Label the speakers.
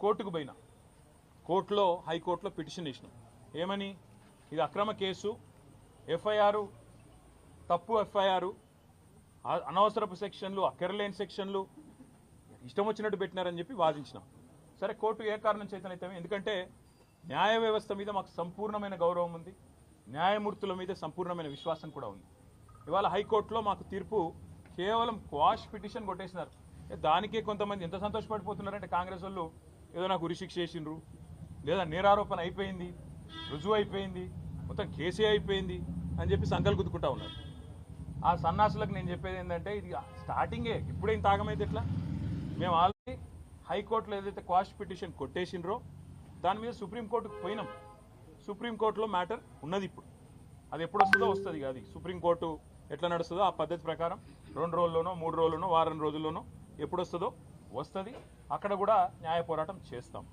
Speaker 1: కోర్టుకు పోయినా, కోర్టులో హైకోర్టులో పిటిషన్ ఇచ్చినాం. ఏమని? ఇది అక్రమ కేసు, ఎఫ్ఐఆర్ తప్పు, ఎఫ్ఐఆర్ అనవసరపు సెక్షన్లు, అక్కరలేని సెక్షన్లు ఇష్టం వచ్చినట్టు పెట్టినారని చెప్పి వాదించినాం. సరే, కోర్టు ఏ కారణం చేతనైతే, ఎందుకంటే న్యాయ వ్యవస్థ మీద మాకు సంపూర్ణమైన గౌరవం ఉంది, న్యాయమూర్తుల మీద సంపూర్ణమైన విశ్వాసం కూడా ఉంది. ఇవాళ హైకోర్టులో మాకు తీర్పు కేవలం క్వాష్ పిటిషన్ కొట్టేసినారు. దానికే కొంతమంది ఎంత సంతోషపడిపోతున్నారంటే, కాంగ్రెస్ వాళ్ళు ఏదో నాకు ఉరిశిక్ష చేసిండ్రు, లేదా నేరారోపణ అయిపోయింది, రుజువు అయిపోయింది, మొత్తం కేసే అయిపోయింది అని చెప్పి సంకలు గుద్దుకుంటా ఉన్నారు. ఆ సన్నాసులకు నేను చెప్పేది ఏంటంటే, ఇది స్టార్టింగే, ఇప్పుడే ఇంత ఆగమైతే ఎట్లా? మేము ఆల్రెడీ హైకోర్టులో ఏదైతే క్వాష్ పిటిషన్ కొట్టేసిండ్రో దాని మీద సుప్రీంకోర్టుకు పోయినాం. సుప్రీంకోర్టులో మ్యాటర్ ఉన్నది. ఇప్పుడు అది ఎప్పుడు వస్తుందో వస్తుంది. అది సుప్రీంకోర్టు ఎట్లా నడుస్తుందో ఆ పద్ధతి ప్రకారం 2 రోజుల్లోనో 3 రోజుల్లోనో వారం రోజుల్లోనో ఎప్పుడు వస్తుందో వస్తుంది. అక్కడ కూడా న్యాయ పోరాటం చేస్తాం.